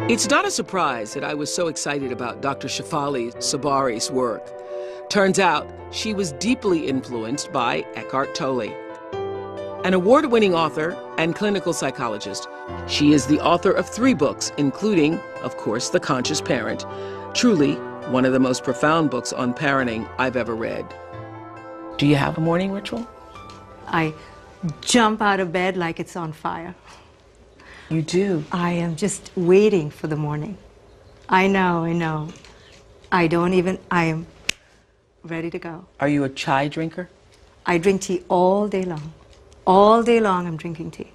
It's not a surprise that I was so excited about Dr. Shefali Tsabary's work. Turns out she was deeply influenced by Eckhart Tolle. An award-winning author and clinical psychologist, she is the author of 3 books, including, of course, The Conscious Parent, truly one of the most profound books on parenting I've ever read. Do you have a morning ritual? I jump out of bed like it's on fire. You do? I am just waiting for the morning. I know. I am ready to go. Are you a chai drinker? I drink tea all day long. All day long I'm drinking tea.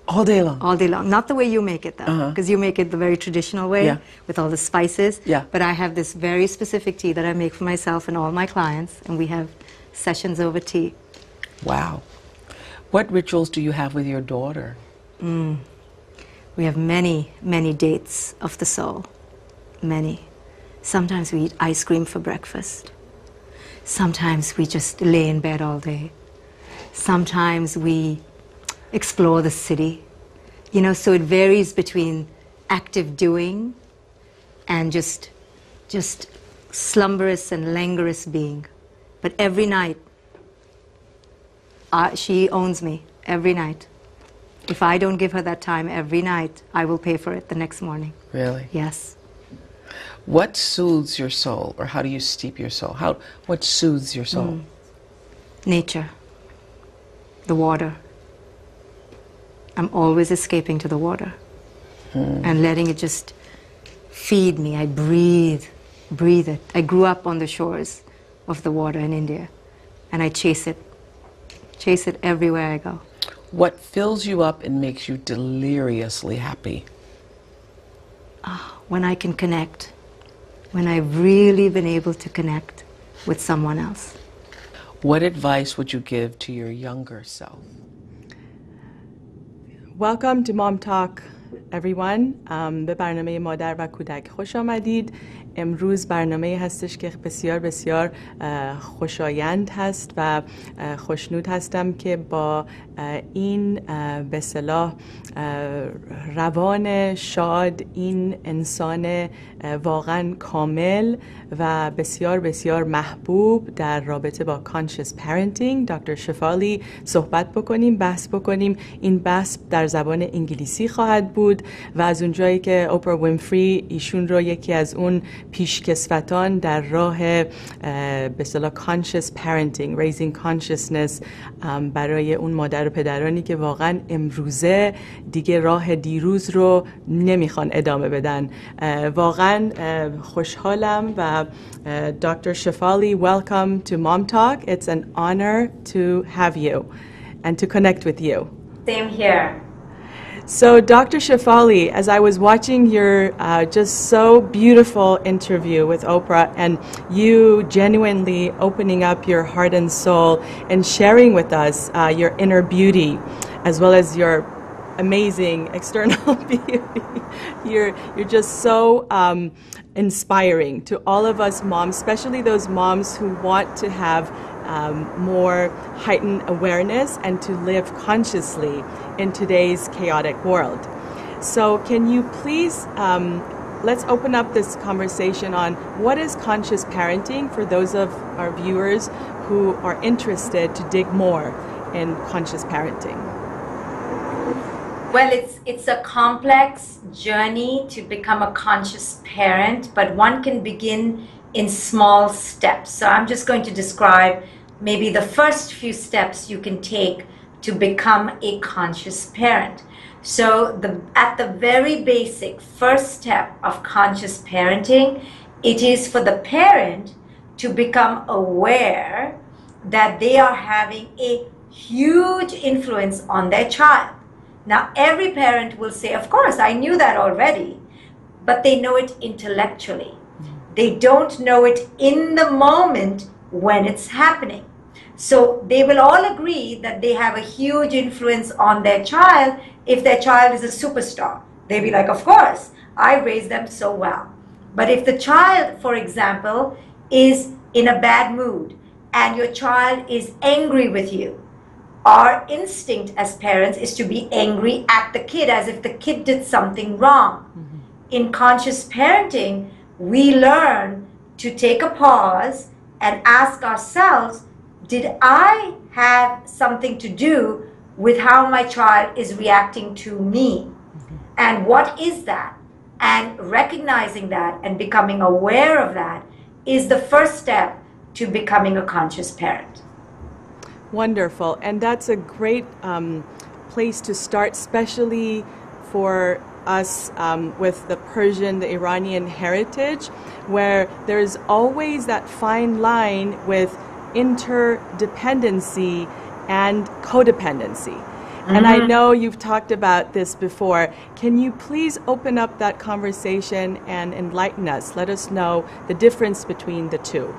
All day long? All day long. Not the way you make it, though, because you make it the very traditional way, with all the spices. Yeah. But I have this very specific tea that I make for myself and all my clients, and we have sessions over tea. Wow. What rituals do you have with your daughter? We have many, many dates of the soul. Many. Sometimes we eat ice cream for breakfast. Sometimes we just lay in bed all day. Sometimes we explore the city. You know, so it varies between active doing and just slumberous and languorous being. But every night, she owns me, every night. If I don't give her that time every night, I will pay for it the next morning. Really? Yes. What soothes your soul, or how do you steep your soul? What soothes your soul? Nature. The water. I'm always escaping to the water and letting it just feed me. I breathe it. I grew up on the shores of the water in India, and I chase it everywhere I go. What fills you up and makes you deliriously happy? When I can connect, when I've really been able to connect with someone else. What advice would you give to your younger self? Welcome to MomTalk, everyone. به برنامه مادر و کودک خوش آمدید. امروز برنامه هستش که بسیار بسیار خوشایند هست و خوشنود هستم که با این به اصطلاح روان شاد، این انسان واقعا کامل و بسیار بسیار محبوب در رابطه با conscious parenting دکتر شفالی صحبت بکنیم، بحث بکنیم. این بحث در زبان انگلیسی خواهد بود و از اونجایی که اوپرا وینفری ایشون رو یکی از اون پیشکسوتان در راه به اصطلاح conscious parenting، raising consciousness برای اون مادر و پدرانی که واقعا امروزه دیگه راه دیروز رو نمیخوان ادامه بدن. واقعا خوشحالم و Dr. Shefali, welcome to MomTalk. It's an honor to have you and to connect with you. Same here. So, Dr. Shefali, as I was watching your just so beautiful interview with Oprah and you genuinely opening up your heart and soul and sharing with us your inner beauty as well as your amazing external beauty, you're just so inspiring to all of us moms, especially those moms who want to have more heightened awareness and to live consciously in today's chaotic world. So can you please, let's open up this conversation on what is conscious parenting for those of our viewers who are interested to dig more in conscious parenting. Well, it's a complex journey to become a conscious parent, but one can begin in small steps. So I'm just going to describe maybe the first few steps you can take to become a conscious parent. So at the very basic first step of conscious parenting, it is for the parent to become aware that they are having a huge influence on their child. Now, every parent will say, of course, I knew that already, but they know it intellectually. They don't know it in the moment when it's happening. So they will all agree that they have a huge influence on their child. If their child is a superstar, they'll be like, of course, I raised them so well. But if the child, for example, is in a bad mood and your child is angry with you, our instinct as parents is to be angry at the kid as if the kid did something wrong. in conscious parenting, we learn to take a pause and ask ourselves, did I have something to do with how my child is reacting to me? And what is that? And recognizing that and becoming aware of that is the first step to becoming a conscious parent. Wonderful. And that's a great place to start, especially for us with the Persian, the Iranian heritage, where there's always that fine line with interdependency and codependency. And I know you've talked about this before. Can you please open up that conversation and enlighten us? Let us know the difference between the two.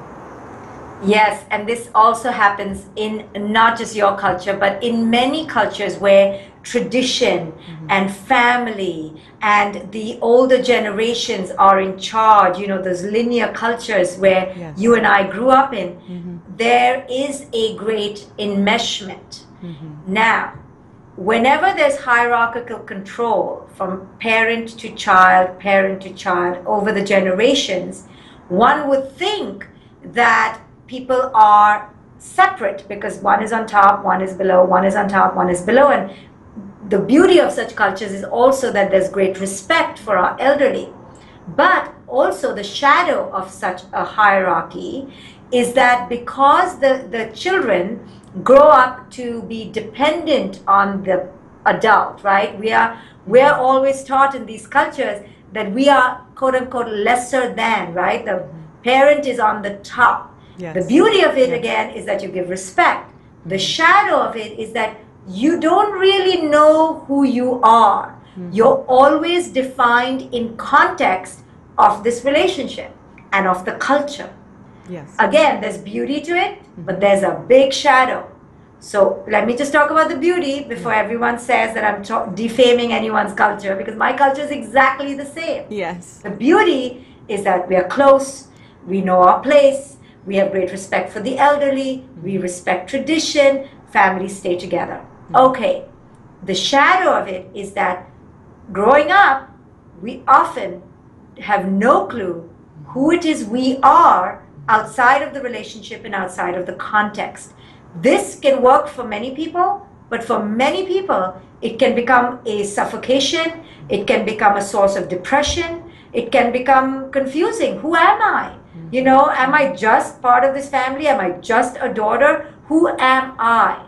Yes, and this also happens in not just your culture, but in many cultures where tradition and family and the older generations are in charge, you know, those linear cultures where you and I grew up in, there is a great enmeshment. Now, whenever there's hierarchical control from parent to child over the generations, one would think that people are separate because one is on top, one is below, one is on top, one is below. And the beauty of such cultures is also that there's great respect for our elderly. But also the shadow of such a hierarchy is that because the children grow up to be dependent on the adult, right? We're always taught in these cultures that we are quote unquote lesser than, right? The parent is on the top. Yes. The beauty of it again is that you give respect. The shadow of it is that you don't really know who you are. You're always defined in context of this relationship and of the culture. Yes. Again, there's beauty to it, but there's a big shadow. So let me just talk about the beauty before everyone says that I'm defaming anyone's culture, because my culture is exactly the same. Yes. The beauty is that we are close, we know our place, we have great respect for the elderly, we respect tradition, families stay together. Okay, the shadow of it is that growing up, we often have no clue who it is we are outside of the relationship and outside of the context. This can work for many people, but for many people, it can become a suffocation, it can become a source of depression, it can become confusing. Who am I? You know, am I just part of this family? Am I just a daughter? Who am I?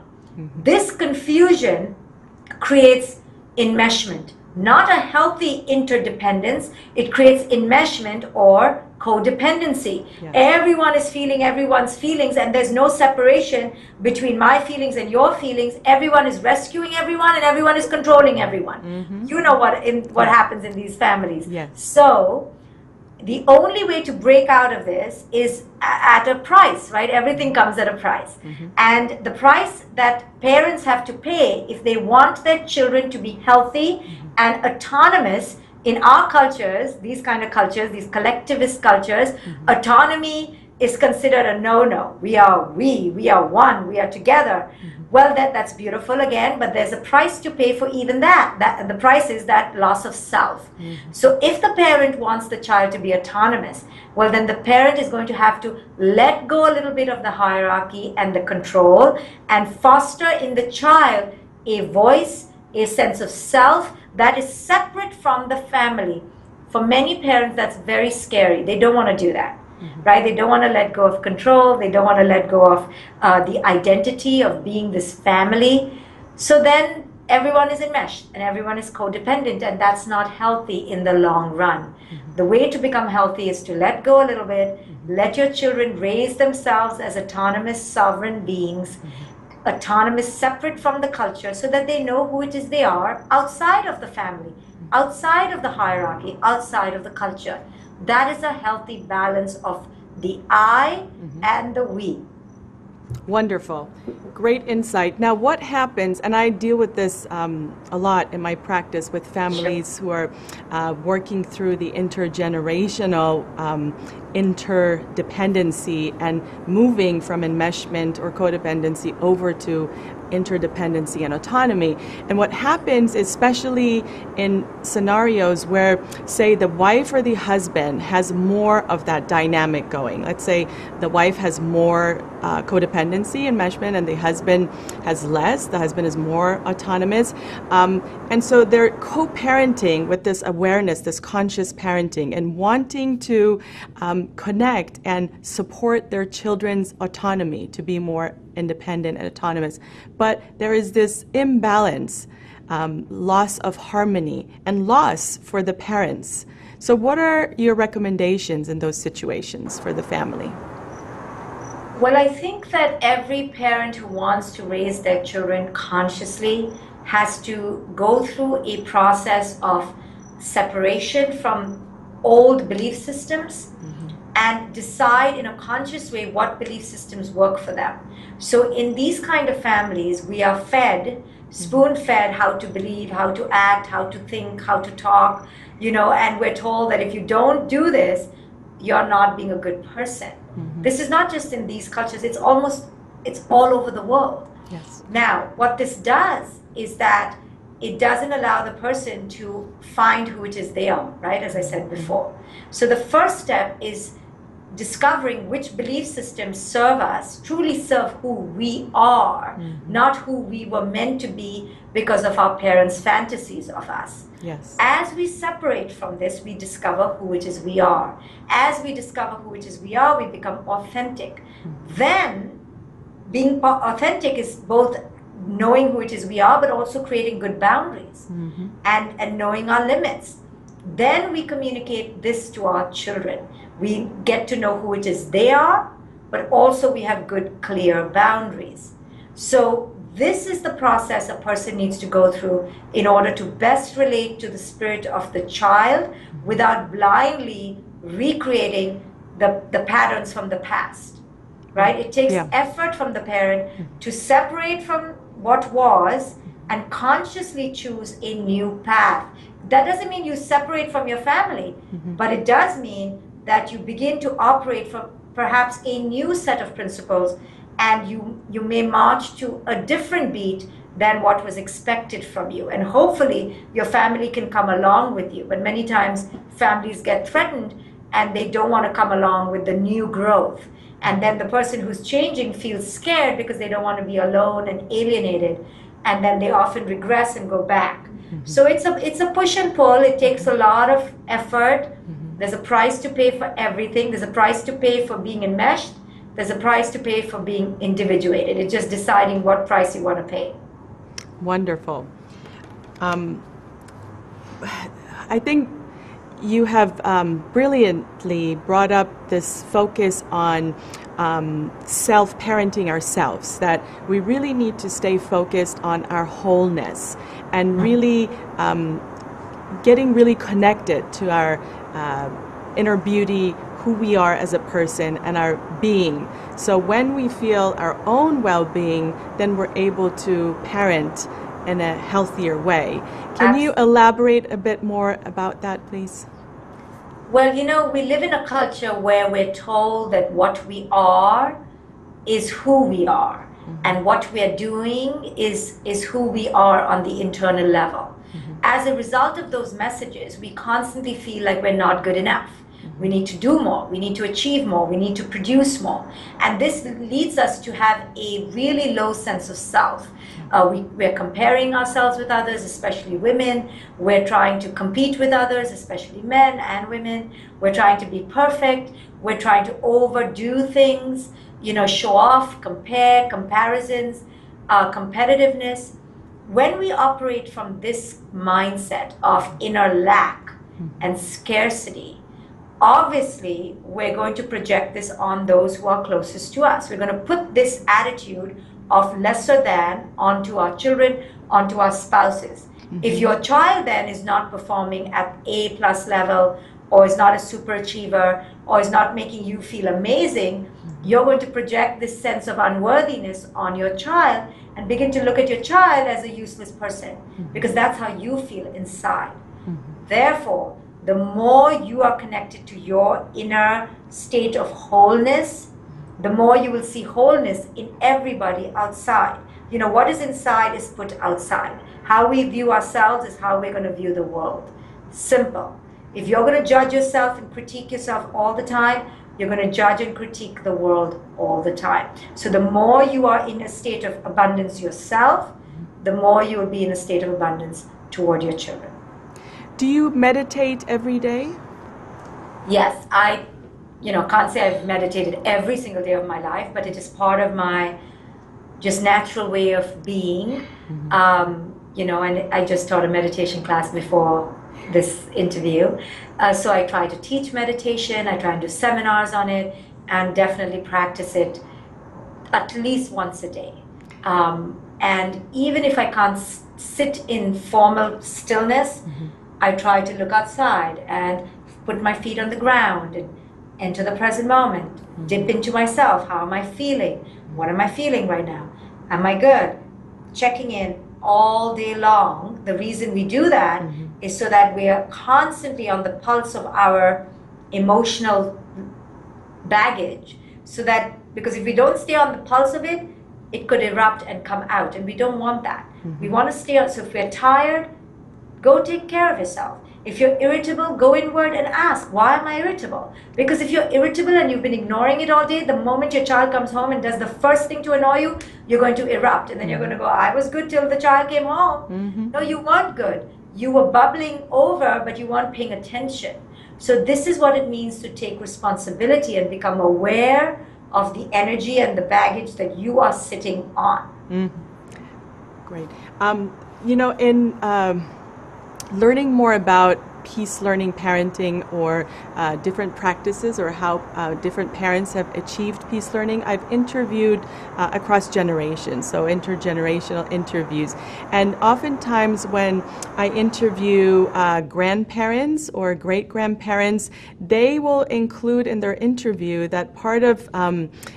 This confusion creates enmeshment, not a healthy interdependence. It creates enmeshment or codependency. Yes. Everyone is feeling everyone's feelings, and there's no separation between my feelings and your feelings. Everyone is rescuing everyone, and everyone is controlling everyone. You know what happens in these families. Yes. So the only way to break out of this is at a price, right? Everything comes at a price. And the price that parents have to pay if they want their children to be healthy and autonomous. In our cultures, these kind of cultures, these collectivist cultures, autonomy is considered a no-no. We are one, we are together. Well, that's beautiful again, but there's a price to pay for even that. The price is that loss of self. So if the parent wants the child to be autonomous, well, then the parent is going to have to let go a little bit of the hierarchy and the control and foster in the child a voice, a sense of self that is separate from the family. For many parents, that's very scary. They don't want to do that. Right? They don't want to let go of control. They don't want to let go of the identity of being this family. So then everyone is enmeshed and everyone is codependent, and that's not healthy in the long run. The way to become healthy is to let go a little bit, let your children raise themselves as autonomous, sovereign beings, autonomous, separate from the culture, so that they know who it is they are outside of the family, outside of the hierarchy, outside of the culture. That is a healthy balance of the I and the we. Wonderful. Great insight. Now, what happens, and I deal with this a lot in my practice with families who are working through the intergenerational interdependency and moving from enmeshment or codependency over to interdependency and autonomy. And what happens, especially in scenarios where, say, the wife or the husband has more of that dynamic going. Let's say the wife has more codependency enmeshment and the husband has less. The husband is more autonomous. And so they're co-parenting with this awareness, this conscious parenting, and wanting to connect and support their children's autonomy to be more independent and autonomous. But there is this imbalance, loss of harmony, and loss for the parents. So what are your recommendations in those situations for the family? Well, I think that every parent who wants to raise their children consciously has to go through a process of separation from old belief systems and decide in a conscious way what belief systems work for them. So in these kind of families, we are fed, spoon-fed how to believe, how to act, how to think, how to talk, and we're told that if you don't do this, you're not being a good person. This is not just in these cultures, it's all over the world. Yes. Now, what this does is that it doesn't allow the person to find who it is they are, right? As I said before. So the first step is discovering which belief systems serve us, truly serve who we are, not who we were meant to be because of our parents' fantasies of us. Yes. As we separate from this, we discover who it is we are. As we discover who it is we are, we become authentic. Then, being authentic is both knowing who it is we are, but also creating good boundaries and knowing our limits. Then we communicate this to our children. We get to know who it is they are, but also we have good, clear boundaries. So this is the process a person needs to go through in order to best relate to the spirit of the child without blindly recreating the patterns from the past, right? It takes effort from the parent to separate from what was and consciously choose a new path. That doesn't mean you separate from your family, but it does mean that you begin to operate from perhaps a new set of principles, and you may march to a different beat than what was expected from you. And hopefully your family can come along with you. But many times families get threatened and they don't want to come along with the new growth. And then the person who's changing feels scared because they don't want to be alone and alienated. And then they often regress and go back. So it's a push and pull. It takes a lot of effort. There's a price to pay for everything. There's a price to pay for being enmeshed. There's a price to pay for being individuated. It's just deciding what price you want to pay. Wonderful. I think you have brilliantly brought up this focus on self-parenting ourselves, that we really need to stay focused on our wholeness and really getting really connected to our inner beauty, who we are as a person, and our being. So when we feel our own well-being, then we're able to parent in a healthier way. Can you elaborate a bit more about that, please? Well, we live in a culture where we're told that what we are is who we are, and what we are doing is who we are on the internal level. As a result of those messages, we constantly feel like we're not good enough. We need to do more, we need to achieve more, we need to produce more. And this leads us to have a really low sense of self. We're comparing ourselves with others, especially women. We're trying to compete with others, especially men and women. We're trying to be perfect. We're trying to overdo things, show off, compare, comparisons, competitiveness. When we operate from this mindset of inner lack and scarcity, obviously, we're going to project this on those who are closest to us. We're going to put this attitude of lesser than onto our children, onto our spouses. If your child then is not performing at A+ level, or is not a super achiever, or is not making you feel amazing, you're going to project this sense of unworthiness on your child and begin to look at your child as a useless person, because that's how you feel inside. Therefore, the more you are connected to your inner state of wholeness, the more you will see wholeness in everybody outside. You know, what is inside is put outside. How we view ourselves is how we're going to view the world. Simple. If you're going to judge yourself and critique yourself all the time, you're going to judge and critique the world all the time. So the more you are in a state of abundance yourself, the more you will be in a state of abundance toward your children. Do you meditate every day? Yes, I can't say I've meditated every single day of my life, but it is part of my just natural way of being. And I just taught a meditation class before this interview. So I try to teach meditation, I try and do seminars on it, and definitely practice it at least once a day. And even if I can't sit in formal stillness, I try to look outside and put my feet on the ground and enter the present moment, dip into myself. How am I feeling? What am I feeling right now? Am I good? Checking in all day long. The reason we do that is so that we are constantly on the pulse of our emotional baggage. So that, because if we don't stay on the pulse of it, it could erupt and come out, and we don't want that. We want to stay on. So if we're tired, go take care of yourself. If you're irritable, go inward and ask, why am I irritable? Because if you're irritable and you've been ignoring it all day, the moment your child comes home and does the first thing to annoy you, you're going to erupt. And then you're going to go, I was good till the child came home. No, you weren't good. You were bubbling over, but you weren't paying attention. So this is what it means to take responsibility and become aware of the energy and the baggage that you are sitting on. Great. In learning more about peace learning parenting, or different practices, or how different parents have achieved peace learning, I've interviewed across generations, so intergenerational interviews. And oftentimes when I interview grandparents or great-grandparents, they will include in their interview that part of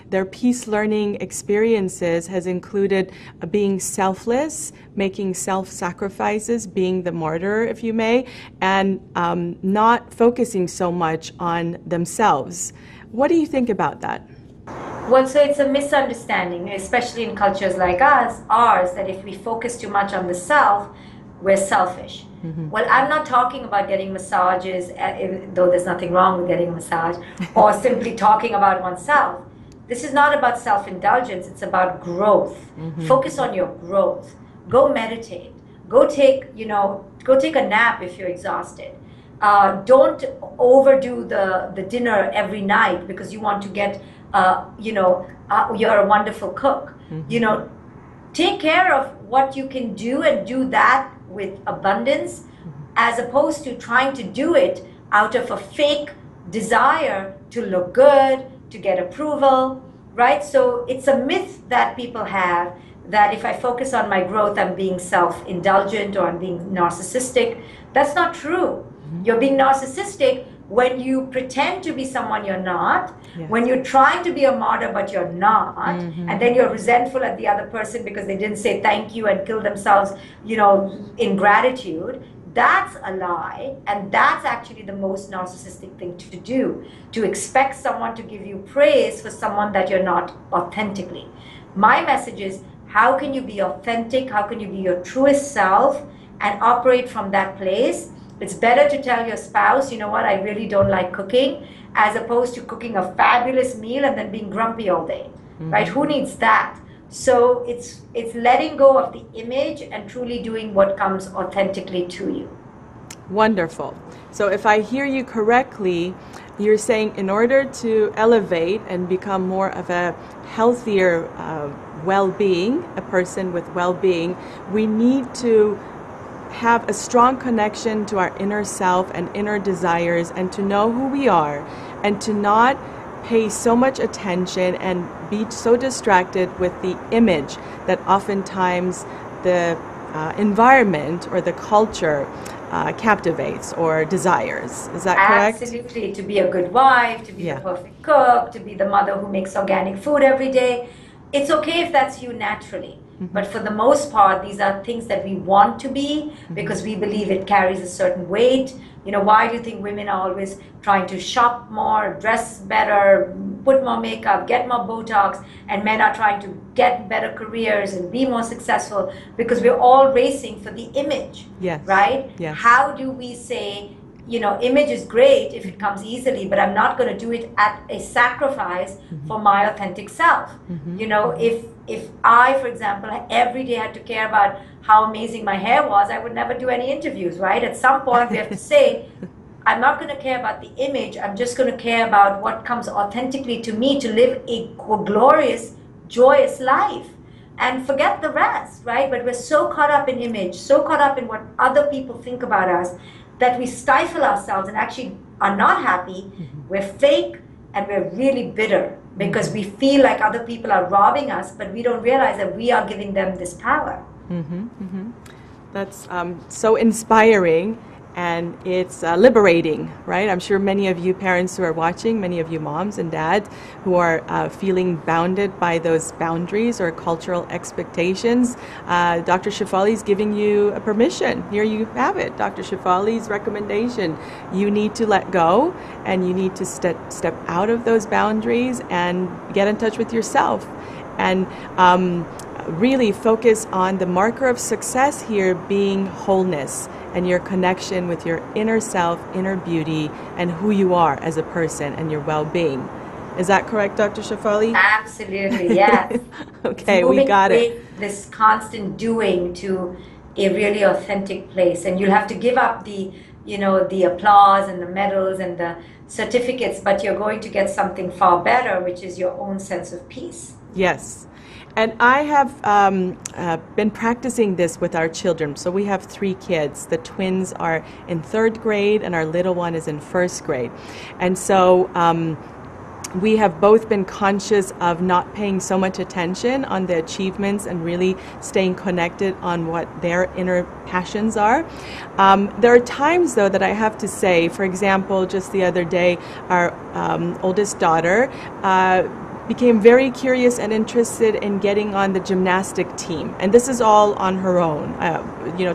their peace learning experiences has included being selfless, making self-sacrifices, being the martyr, if you may, and not focusing so much on themselves. What do you think about that? Well, so it's a misunderstanding, especially in cultures like ours, that if we focus too much on the self, we're selfish. Well, I'm not talking about getting massages, though there's nothing wrong with getting a massage, or simply talking about oneself. This is not about self-indulgence, it's about growth. Focus on your growth. Go meditate. Go take a nap if you're exhausted. Don't overdo the dinner every night because you want to get, you're a wonderful cook. Take care of what you can do and do that with abundance, as opposed to trying to do it out of a fake desire to look good, to get approval, right? So it's a myth that people have that if I focus on my growth, I'm being self-indulgent or I'm being narcissistic. That's not true. You're being narcissistic when you pretend to be someone you're not, when you're trying to be a martyr but you're not, and then you're resentful at the other person because they didn't say thank you and kill themselves, in gratitude. That's a lie, and that's actually the most narcissistic thing to do, to expect someone to give you praise for someone that you're not authentically. My message is, how can you be authentic? How can you be your truest self and operate from that place? It's better to tell your spouse, you know what, I really don't like cooking, as opposed to cooking a fabulous meal and then being grumpy all day, right? Who needs that? So it's letting go of the image and truly doing what comes authentically to you. Wonderful. So if I hear you correctly, you're saying in order to elevate and become more of a healthier well-being, a person with well-being, we need to have a strong connection to our inner self and inner desires, and to know who we are, and to not pay so much attention and be so distracted with the image that oftentimes the environment or the culture captivates or desires. Is that correct? Absolutely. To be a good wife, to be the perfect cook, to be the mother who makes organic food every day. It's okay if that's you naturally. But for the most part, these are things that we want to be because we believe it carries a certain weight. Why do you think women are always trying to shop more, dress better, put more makeup, get more Botox, and men are trying to get better careers and be more successful? Because we're all racing for the image, Yes. right? Yes. How do we say, image is great if it comes easily, but I'm not going to do it at a sacrifice for my authentic self. If I, for example, every day had to care about how amazing my hair was, I would never do any interviews, right? At some point, we have to say, I'm not going to care about the image. I'm just going to care about what comes authentically to me to live a glorious, joyous life. And forget the rest, right? But we're so caught up in image, so caught up in what other people think about us, that we stifle ourselves and actually are not happy. We're fake and we're really bitter because we feel like other people are robbing us, but we don't realize that we are giving them this power. That's so inspiring, and it's liberating, right? I'm sure many of you parents who are watching, many of you moms and dads who are feeling bounded by those boundaries or cultural expectations, Dr. Shefali is giving you a permission. Here you have it, Dr. Shefali's recommendation. You need to let go, and you need to step out of those boundaries and get in touch with yourself. And really focus on the marker of success here being wholeness and your connection with your inner self, inner beauty, and who you are as a person and your well-being. Is that correct, Dr. Shefali? Absolutely, yes. Okay, we got it. This constant doing to a really authentic place, and you'll have to give up the applause and the medals and the certificates, but you're going to get something far better, which is your own sense of peace. Yes. And I have been practicing this with our children. So we have 3 kids. The twins are in 3rd grade and our little one is in 1st grade. And so we have both been conscious of not paying so much attention on the achievements and really staying connected on what their inner passions are. There are times, though, that I have to say, for example, just the other day, our oldest daughter became very curious and interested in getting on the gymnastic team. And this is all on her own,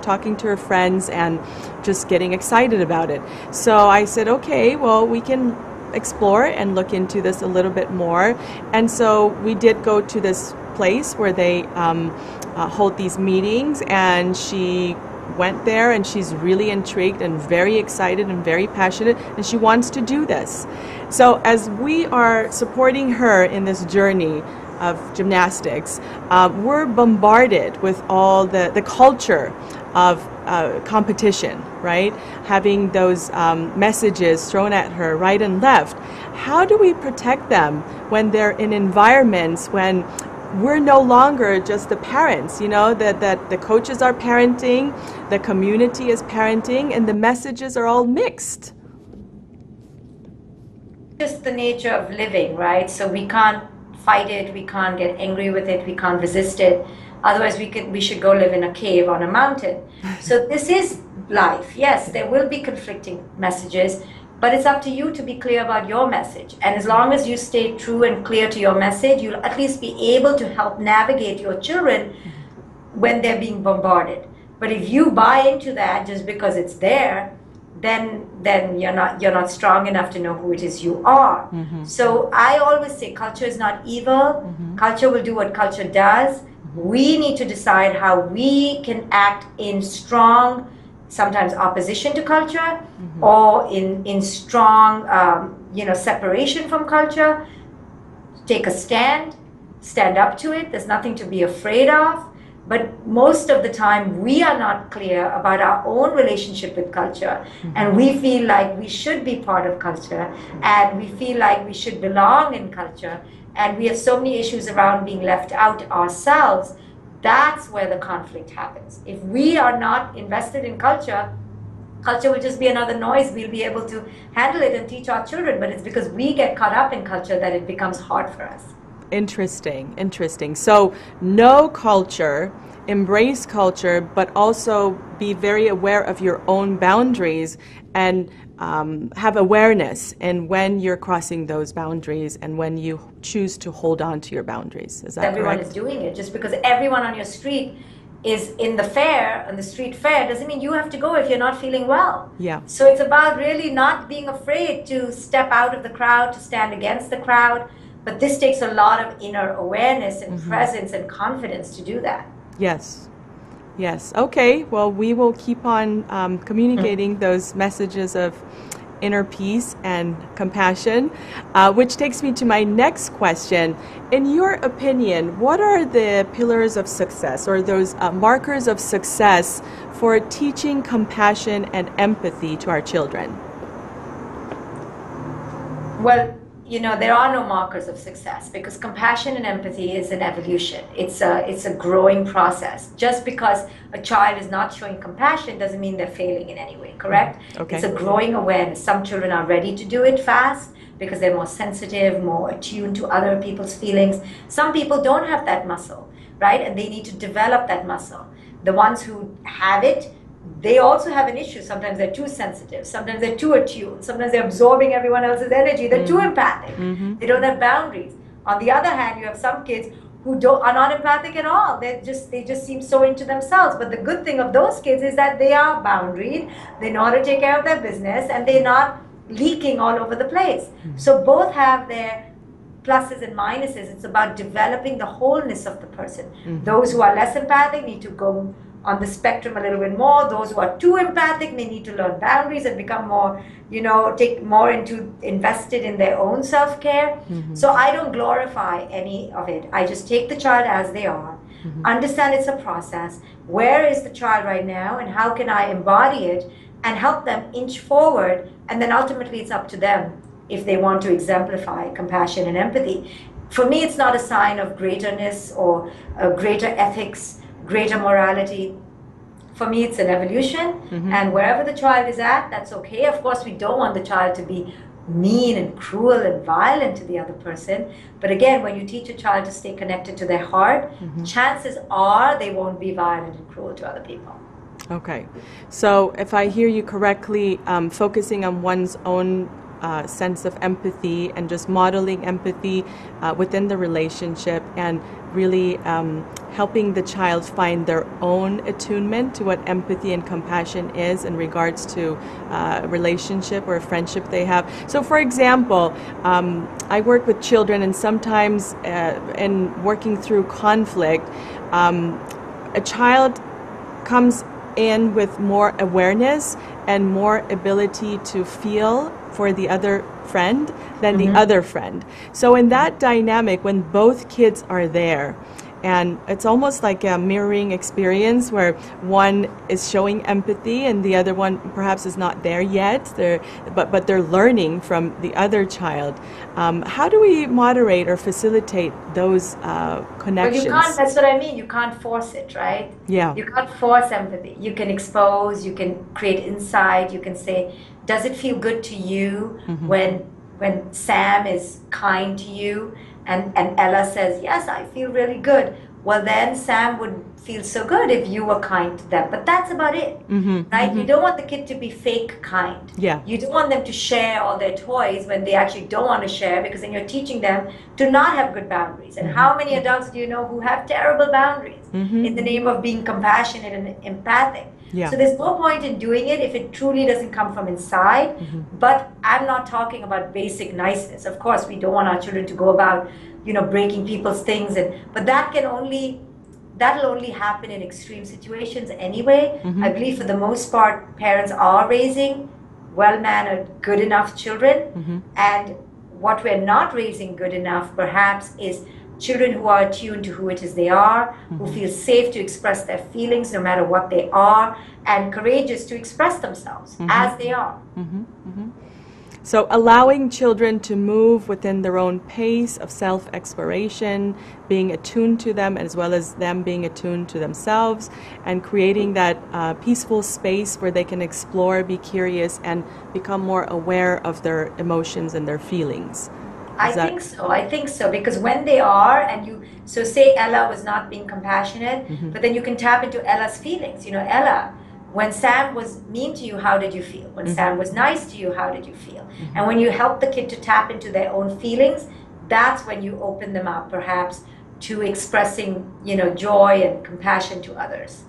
talking to her friends and just getting excited about it. So I said, okay, well, we can explore and look into this a little bit more. And so we did go to this place where they hold these meetings, and she went there, and she's really intrigued and very excited and very passionate, and she wants to do this. So as we are supporting her in this journey of gymnastics, we're bombarded with all the culture of competition, right? Having those messages thrown at her right and left. How do we protect them when they're in environments when we're no longer just the parents, that the coaches are parenting, the community is parenting, and the messages are all mixed? Just the nature of living, right? So we can't fight it, we can't get angry with it, we can't resist it. Otherwise we should go live in a cave on a mountain. So this is life. Yes, there will be conflicting messages, but it's up to you to be clear about your message. And as long as you stay true and clear to your message, you'll at least be able to help navigate your children when they're being bombarded. But if you buy into that just because it's there, then you're not strong enough to know who it is you are. So I always say culture is not evil. Culture will do what culture does. We need to decide how we can act in strong, sometimes opposition to culture, or in strong separation from culture. Take a stand up to it. There's nothing to be afraid of. But most of the time, we are not clear about our own relationship with culture. And we feel like we should be part of culture. And we feel like we should belong in culture. And we have so many issues around being left out ourselves. That's where the conflict happens. If we are not invested in culture, culture will just be another noise. We'll be able to handle it and teach our children. But it's because we get caught up in culture that it becomes hard for us. Interesting. So know culture, embrace culture, but also be very aware of your own boundaries and have awareness in when you're crossing those boundaries and when you choose to hold on to your boundaries. Is that everyone correct? Is doing it. Just because everyone on your street is in the fair, on the street fair, doesn't mean you have to go if you're not feeling well. Yeah. So it's about really not being afraid to step out of the crowd, to stand against the crowd. But this takes a lot of inner awareness and presence and confidence to do that. Yes. Yes. Okay. Well, we will keep on communicating those messages of inner peace and compassion, which takes me to my next question. In your opinion, what are the pillars of success, or those markers of success for teaching compassion and empathy to our children? Well, there are no markers of success, because compassion and empathy is an evolution. It's a growing process. Just because a child is not showing compassion doesn't mean they're failing in any way, correct? Okay. It's a growing awareness. Some children are ready to do it fast because they're more sensitive, more attuned to other people's feelings. Some people don't have that muscle, right? And they need to develop that muscle. The ones who have it, they also have an issue. Sometimes they're too sensitive. Sometimes they're too attuned. Sometimes they're absorbing everyone else's energy. They're too empathic. They don't have boundaries. On the other hand, you have some kids who are not empathic at all. They just seem so into themselves. But the good thing of those kids is that they are boundaried. They know how to take care of their business, and they're not leaking all over the place. So both have their pluses and minuses. It's about developing the wholeness of the person. Those who are less empathic need to go on the spectrum a little bit more. Those who are too empathic may need to learn boundaries and become more, take more invested in their own self-care. So I don't glorify any of it. I just take the child as they are, understand it's a process. Where is the child right now, and how can I embody it and help them inch forward? And then ultimately it's up to them if they want to exemplify compassion and empathy. For me, it's not a sign of greaterness or greater ethics, greater morality. For me, it's an evolution, and wherever the child is at, that's okay. Of course, we don't want the child to be mean and cruel and violent to the other person. But again, when you teach a child to stay connected to their heart, chances are they won't be violent and cruel to other people. Okay. So if I hear you correctly, focusing on one's own sense of empathy and just modeling empathy within the relationship, and really helping the child find their own attunement to what empathy and compassion is in regards to a relationship or a friendship they have. So for example, I work with children, and sometimes in working through conflict, a child comes in with more awareness and more ability to feel for the other friend than the other friend. So in that dynamic, when both kids are there, and it's almost like a mirroring experience where one is showing empathy and the other one perhaps is not there yet, but they're learning from the other child. How do we moderate or facilitate those connections? Well, you can't, that's what I mean. You can't force it, right? Yeah. You can't force empathy. You can expose, you can create insight, you can say, does it feel good to you when Sam is kind to you? And Ella says, yes, I feel really good. Well, then Sam would feel so good if you were kind to them. But that's about it, right? You don't want the kid to be fake kind. Yeah. You don't want them to share all their toys when they actually don't want to share, because then you're teaching them to not have good boundaries. And how many adults do you know who have terrible boundaries in the name of being compassionate and empathic? Yeah. So there's no point in doing it if it truly doesn't come from inside. But I'm not talking about basic niceness. Of course, we don't want our children to go about, breaking people's things. But that'll only happen in extreme situations anyway. I believe for the most part, parents are raising well-mannered, good enough children. And what we're not raising good enough, perhaps, is children who are attuned to who it is they are, who feel safe to express their feelings no matter what they are, and courageous to express themselves as they are. So allowing children to move within their own pace of self-exploration, being attuned to them as well as them being attuned to themselves, and creating that peaceful space where they can explore, be curious, and become more aware of their emotions and their feelings. I think so, because when they are, so say Ella was not being compassionate, but then you can tap into Ella's feelings. Ella, when Sam was mean to you, how did you feel? When Sam was nice to you, how did you feel? And when you help the kid to tap into their own feelings, that's when you open them up, perhaps, to expressing, joy and compassion to others.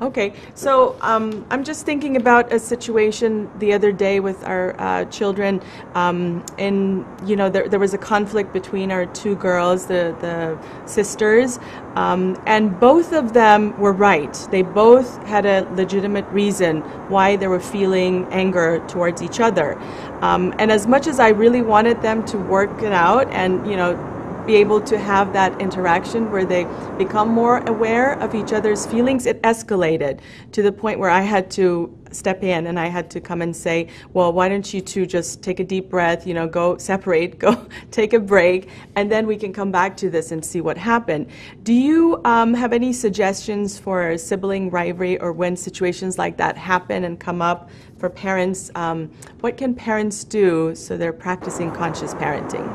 Okay, so I'm just thinking about a situation the other day with our children. There was a conflict between our two girls, the sisters, and both of them were right. They both had a legitimate reason why they were feeling anger towards each other. And as much as I really wanted them to work it out and, be able to have that interaction where they become more aware of each other's feelings, it escalated to the point where I had to step in and I had to come and say, well, why don't you two just take a deep breath, go separate, go take a break, and then we can come back to this and see what happened. Do you have any suggestions for sibling rivalry or when situations like that happen and come up for parents? What can parents do so they're practicing conscious parenting?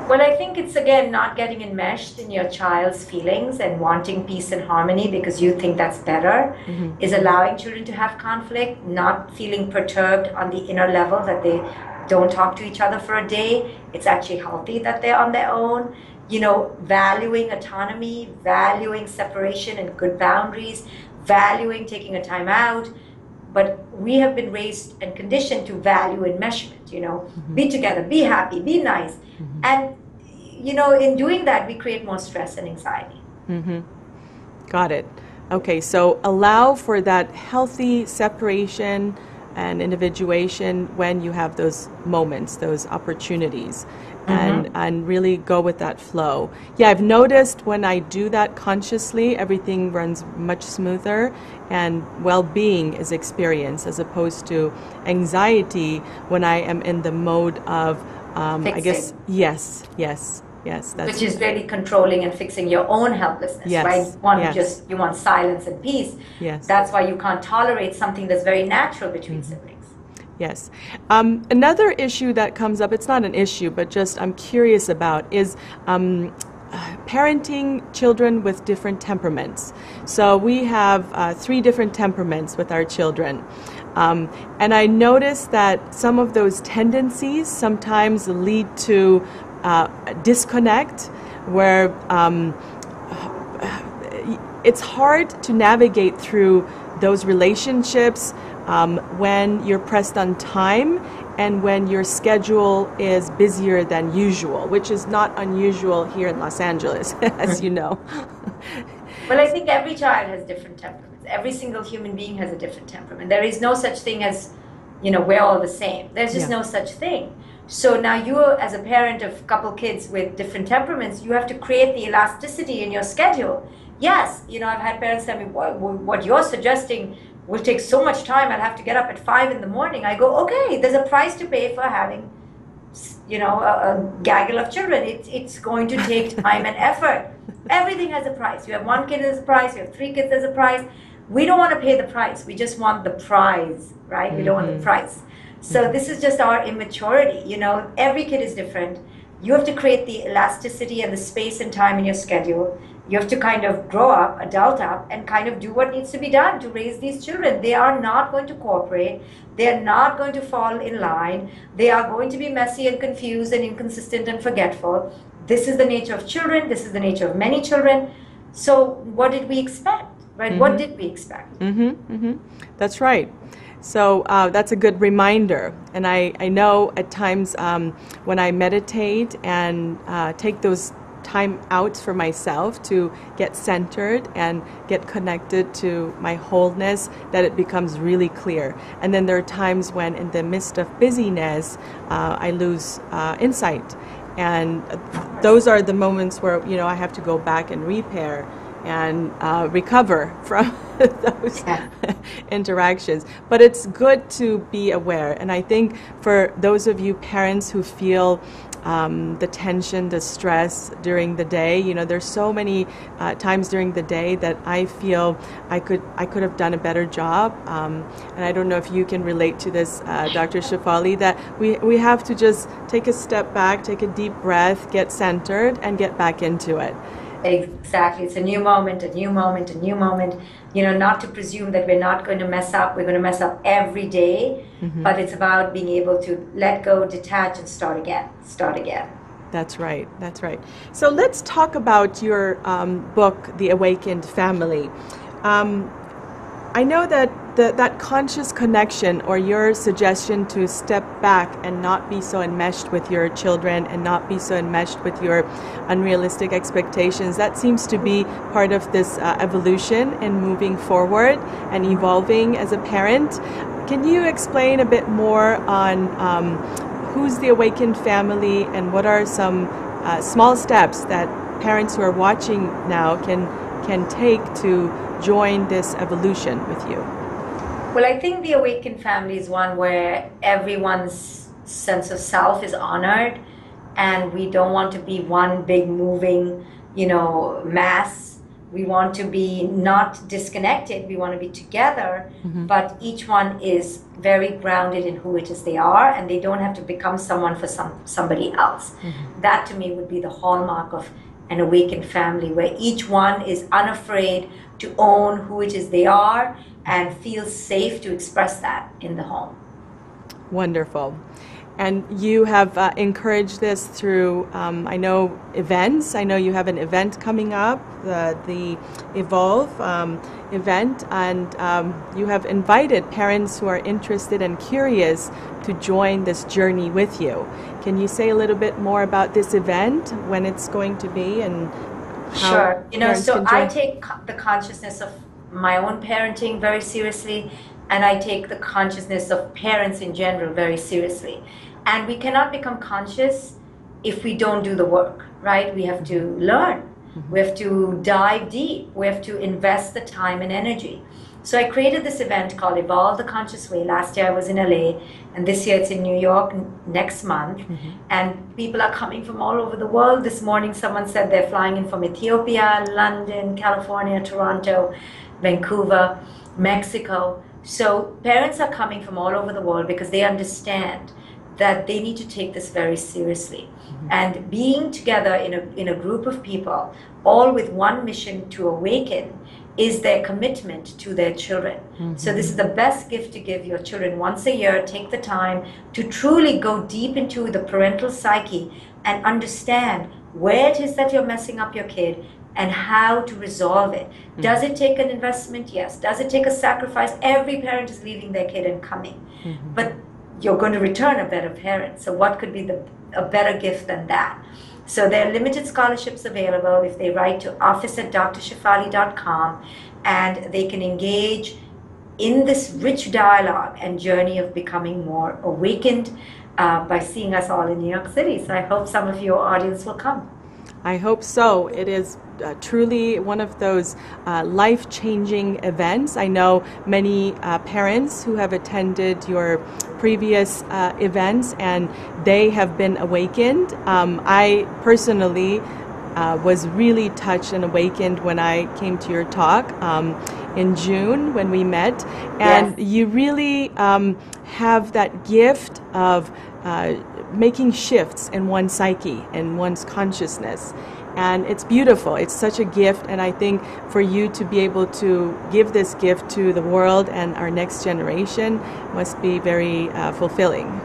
Well, I think it's, again, not getting enmeshed in your child's feelings and wanting peace and harmony because you think that's better, is allowing children to have conflict, not feeling perturbed on the inner level that they don't talk to each other for a day. It's actually healthy that they're on their own. Valuing autonomy, valuing separation and good boundaries, valuing taking a time out. But we have been raised and conditioned to value enmeshment, be together, be happy, be nice. And, in doing that, we create more stress and anxiety. Got it. Okay, so allow for that healthy separation and individuation when you have those moments, those opportunities, and really go with that flow. Yeah, I've noticed when I do that consciously, everything runs much smoother and well-being is experienced as opposed to anxiety when I am in the mode of, I guess, yes. That's which is really controlling and fixing your own helplessness, right? You want silence and peace. Yes. That's why you can't tolerate something that's very natural between siblings. Yes. Another issue that comes up, it's not an issue, but just I'm curious about, is parenting children with different temperaments. So we have 3 different temperaments with our children. And I notice that some of those tendencies sometimes lead to disconnect, where it's hard to navigate through those relationships when you're pressed on time and when your schedule is busier than usual, which is not unusual here in Los Angeles, as you know. Well, I think every child has different temperaments. Every single human being has a different temperament. There is no such thing as, we're all the same. There's just no such thing. So now you, as a parent of a couple kids with different temperaments, you have to create the elasticity in your schedule. Yes, I've had parents tell me, what you're suggesting will take so much time, I'll have to get up at 5 in the morning. I go, okay, there's a price to pay for having, a gaggle of children. It's going to take time and effort. Everything has a price. You have 1 kid, there's a price. You have 3 kids, there's a price. We don't want to pay the price. We just want the prize, right? We don't want the price. So this is just our immaturity. Every kid is different. You have to create the elasticity and the space and time in your schedule. You have to kind of grow up, adult up, and kind of do what needs to be done to raise these children. They are not going to cooperate. They are not going to fall in line. They are going to be messy and confused and inconsistent and forgetful. This is the nature of children. This is the nature of many children. So what did we expect, right? What did we expect? That's right. So that's a good reminder. And I know at times when I meditate and take those time out for myself to get centered and get connected to my wholeness, that it becomes really clear. And then there are times when in the midst of busyness, I lose insight. And those are the moments where, I have to go back and repair and recover from those interactions. But it's good to be aware. And I think for those of you parents who feel the tension, the stress during the day, there's so many times during the day that I feel I could have done a better job. And I don't know if you can relate to this, Dr. Shefali, that we have to just take a step back, take a deep breath, get centered, and get back into it. Exactly. It's a new moment, a new moment, a new moment. Not to presume that we're not going to mess up. We're going to mess up every day, but it's about being able to let go, detach, and start again. That's right. That's right. So let's talk about your book, The Awakened Family. I know that that conscious connection, or your suggestion to step back and not be so enmeshed with your children and not be so enmeshed with your unrealistic expectations, that seems to be part of this evolution and moving forward and evolving as a parent. Can you explain a bit more on who's the Awakened Family and what are some small steps that parents who are watching now can take to join this evolution with you? Well, I think the Awakened Family is one where everyone's sense of self is honored, and we don't want to be one big moving, mass. We want to be not disconnected. We want to be together, but each one is very grounded in who it is they are, and they don't have to become someone for somebody else. That to me would be the hallmark of an awakened family, where each one is unafraid to own who it is they are and feel safe to express that in the home. Wonderful. And you have encouraged this through, I know, events. I know you have an event coming up, the Evolve event, and you have invited parents who are interested and curious to join this journey with you. Can you say a little bit more about this event, when it's going to be, and how Sure. So I take the consciousness of my own parenting very seriously, and I take the consciousness of parents in general very seriously. And we cannot become conscious if we don't do the work, right? We have to learn. We have to dive deep. We have to invest the time and energy. So I created this event called Evolve the Conscious Way. Last year I was in LA, and this year it's in New York next month. And people are coming from all over the world. This morning someone said they're flying in from Ethiopia, London, California, Toronto, Vancouver, Mexico. So parents are coming from all over the world because they understand that they need to take this very seriously. And being together in a group of people, all with one mission to awaken, is their commitment to their children. So this is the best gift to give your children. Once a year, take the time to truly go deep into the parental psyche and understand where it is that you're messing up your kid and how to resolve it. Does it take an investment? Yes. Does it take a sacrifice? Every parent is leaving their kid and coming. But you're going to return a better parent. So what could be a better gift than that? So there are limited scholarships available if they write to office@drshefali.com, and they can engage in this rich dialogue and journey of becoming more awakened by seeing us all in New York City. So I hope some of your audience will come. I hope so. It is truly one of those life-changing events. I know many parents who have attended your previous events, and they have been awakened. I personally was really touched and awakened when I came to your talk in June when we met. And you really have that gift of making shifts in one's psyche and one's consciousness. And it's beautiful. It's such a gift. And I think for you to be able to give this gift to the world and our next generation must be very fulfilling.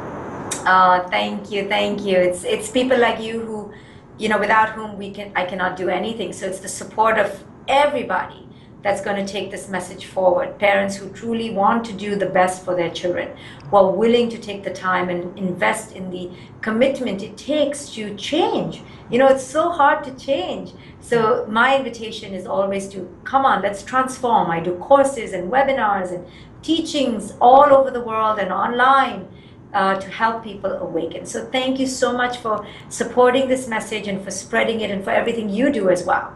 Thank you. Thank you. It's people like you who, without whom I cannot do anything. So it's the support of everybody that's going to take this message forward. Parents who truly want to do the best for their children, who are willing to take the time and invest in the commitment it takes to change. It's so hard to change. So my invitation is always to, come on, let's transform. I do courses and webinars and teachings all over the world and online to help people awaken. So thank you so much for supporting this message and for spreading it and for everything you do as well.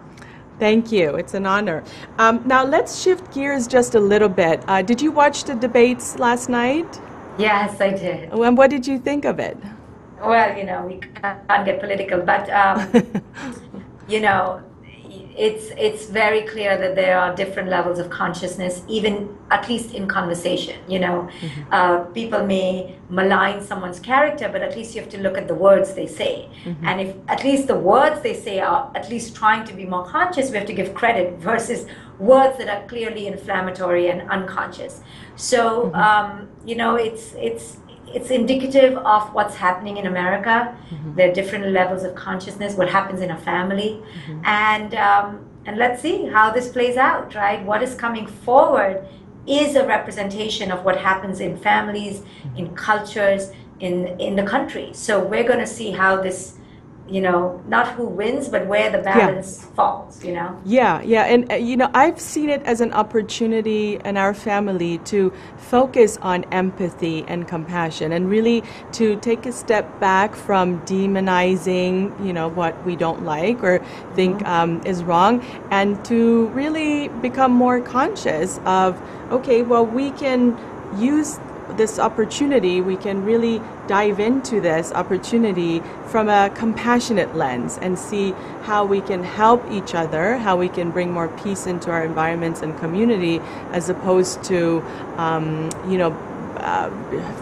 Thank you. It's an honor. Now let's shift gears just a little bit. Did you watch the debates last night? Yes, I did. And what did you think of it? Well, we can't get political, but it's very clear that there are different levels of consciousness, even at least in conversation. People may malign someone's character, but at least you have to look at the words they say. And if at least the words they say are at least trying to be more conscious, we have to give credit, versus words that are clearly inflammatory and unconscious. So it's indicative of what's happening in America. There are different levels of consciousness, what happens in a family, and let's see how this plays out, right? What is coming forward is a representation of what happens in families, in cultures, in the country. So we're going to see how this, not who wins, but where the balance falls, Yeah, and I've seen it as an opportunity in our family to focus on empathy and compassion, and really to take a step back from demonizing, what we don't like or think is wrong, and to really become more conscious of, okay, well, we can use this opportunity, we can really dive into this opportunity from a compassionate lens and see how we can help each other, how we can bring more peace into our environments and community, as opposed to,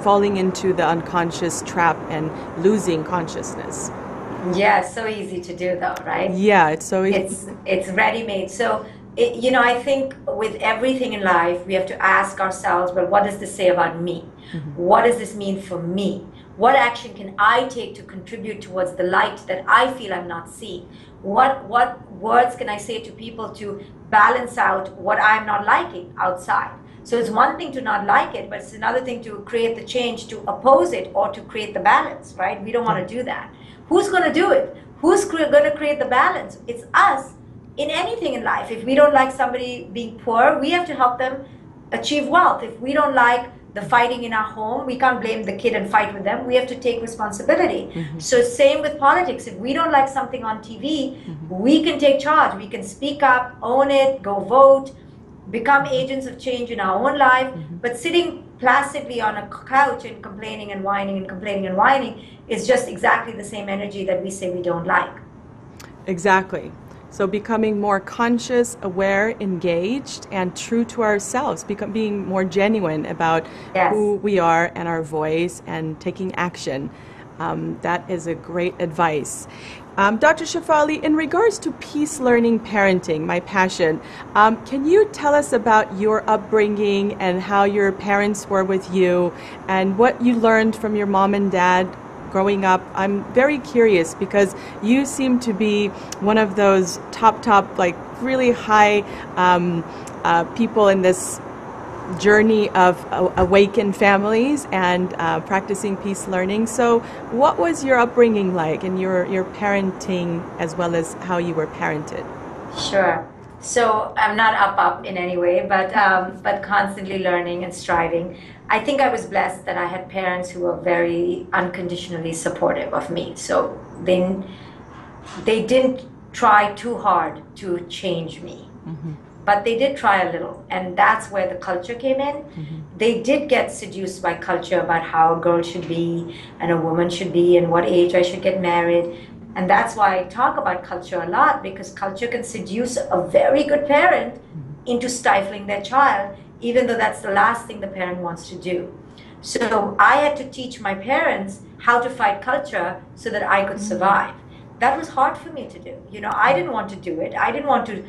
falling into the unconscious trap and losing consciousness. Yeah, it's so easy to do though, right? Yeah, it's so easy. It's ready-made. So, I think with everything in life, we have to ask ourselves, well, what does this say about me? What does this mean for me? What action can I take to contribute towards the light that I feel I'm not seeing? What words can I say to people to balance out what I'm not liking outside? So it's one thing to not like it, but it's another thing to create the change to oppose it or to create the balance, right? We don't want to do that. Who's going to do it? Who's going to create the balance? It's us. In anything in life, if we don't like somebody being poor, we have to help them achieve wealth. If we don't like the fighting in our home, we can't blame the kid and fight with them. We have to take responsibility. So same with politics. If we don't like something on TV, we can take charge. We can speak up, own it, go vote, become agents of change in our own life. But sitting placidly on a couch and complaining and whining and complaining and whining is just exactly the same energy that we say we don't like. Exactly. So becoming more conscious, aware, engaged, and true to ourselves, being more genuine about who we are and our voice, and taking action. That is a great advice. Dr. Shefali, in regards to peace learning parenting, my passion, can you tell us about your upbringing and how your parents were with you and what you learned from your mom and dad growing up? I'm very curious because you seem to be one of those top, like really high people in this journey of awakened families and practicing peace learning. So what was your upbringing like and your parenting as well as how you were parented? Sure. So I'm not up in any way, but constantly learning and striving. I think I was blessed that I had parents who were very unconditionally supportive of me. So they didn't try too hard to change me, but they did try a little, and that's where the culture came in. They did get seduced by culture about how a girl should be and a woman should be and what age I should get married. And that's why I talk about culture a lot, because culture can seduce a very good parent into stifling their child, even though that's the last thing the parent wants to do. So I had to teach my parents how to fight culture so that I could survive. That was hard for me to do. I didn't want to do it. I didn't want to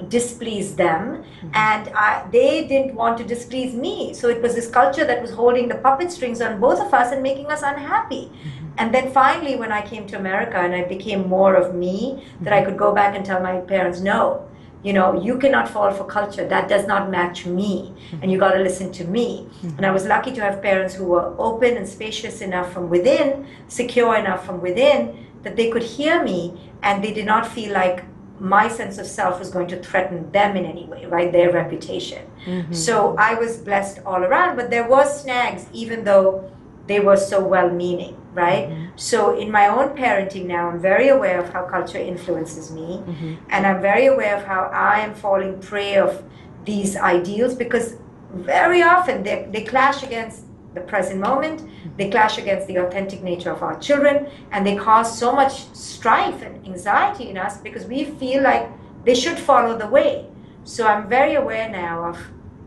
displease them, and they didn't want to displease me. So it was this culture that was holding the puppet strings on both of us and making us unhappy. And then finally, when I came to America and I became more of me, that I could go back and tell my parents, no, you cannot fall for culture. That does not match me, and you got to listen to me. And I was lucky to have parents who were open and spacious enough from within, secure enough from within, that they could hear me, and they did not feel like my sense of self was going to threaten them in any way, right? Their reputation. So I was blessed all around, but there were snags, even though they were so well-meaning, right? So in my own parenting now, I'm very aware of how culture influences me, and I'm very aware of how I am falling prey of these ideals, because very often they clash against the present moment, they clash against the authentic nature of our children, and they cause so much strife and anxiety in us because we feel like they should follow the way. So I'm very aware now of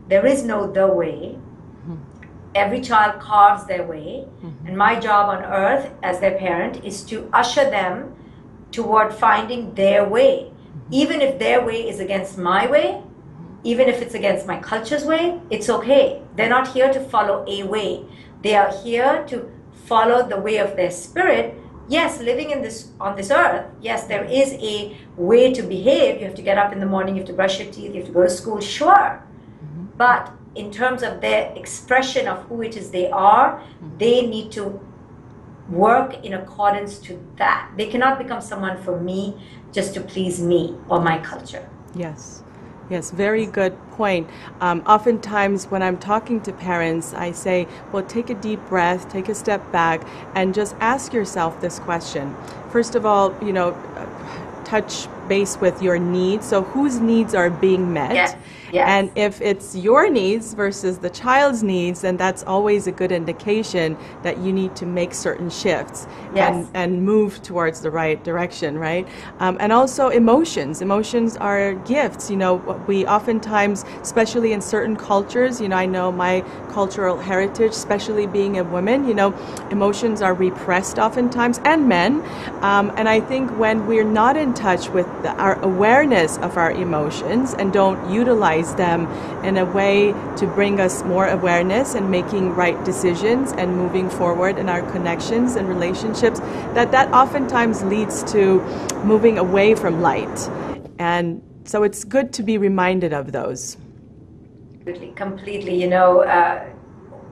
there is no the way. Every child carves their way, and my job on earth as their parent is to usher them toward finding their way. Even if their way is against my way, even if it's against my culture's way, it's okay. They're not here to follow a way. They are here to follow the way of their spirit. Yes, living in on this earth, yes, there is a way to behave. You have to get up in the morning, you have to brush your teeth, you have to go to school, sure. But in terms of their expression of who it is they are, they need to work in accordance to that. They cannot become someone for me just to please me or my culture. Yes. Yes, very good point. Oftentimes when I'm talking to parents, I say, well, take a deep breath, take a step back, and just ask yourself this question. First of all, touch base with your needs. So whose needs are being met? Yes. Yes. And if it's your needs versus the child's needs, then that's always a good indication that you need to make certain shifts and move towards the right direction, right? And also emotions. Emotions are gifts. We oftentimes, especially in certain cultures, I know my cultural heritage, especially being a woman, emotions are repressed oftentimes, and men. And I think when we're not in touch with our awareness of our emotions and don't utilize them in a way to bring us more awareness and making right decisions and moving forward in our connections and relationships, that oftentimes leads to moving away from light. And so it's good to be reminded of those. Completely.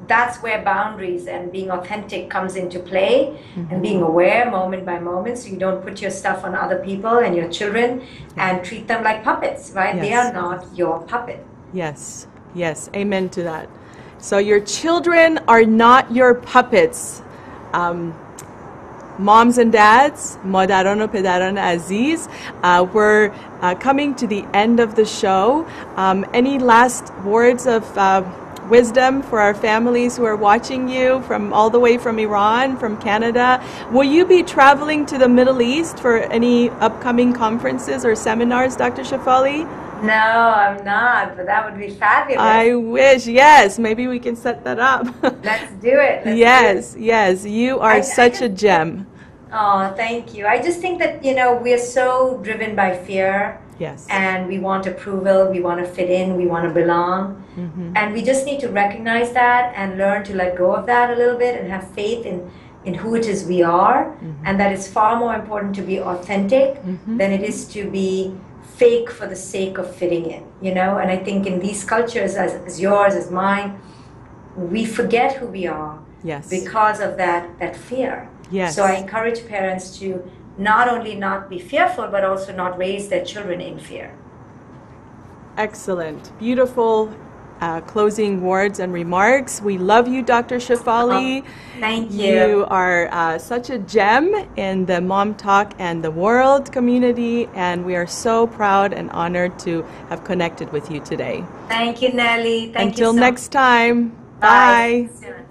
That's where boundaries and being authentic comes into play, and being aware moment by moment, so you don't put your stuff on other people and your children and treat them like puppets, right? Yes. They are not your puppet. Yes, amen to that. So your children are not your puppets. Moms and dads, madaran and pedaran aziz, we're coming to the end of the show. Any last words of wisdom for our families who are watching you from all the way from Iran, from Canada? Will you be traveling to the Middle East for any upcoming conferences or seminars, Dr. Shefali? No, I'm not, but that would be fabulous. I wish, yes. Maybe we can set that up. Let's do it. Yes. You are such a gem. Oh, thank you. I just think that, we're so driven by fear. Yes. And we want approval, we want to fit in, we want to belong. And we just need to recognize that and learn to let go of that a little bit and have faith in who it is we are. And that it's far more important to be authentic than it is to be fake for the sake of fitting in, And I think in these cultures, as yours, as mine, we forget who we are because of that fear. Yes. So I encourage parents to not only not be fearful, but also not raise their children in fear. Excellent. Beautiful closing words and remarks. We love you, Dr. Shefali. Thank you. You are such a gem in the MomTalk and the world community, and we are so proud and honored to have connected with you today. Thank you, Nelly. Thank you. Until next time. Bye. Bye.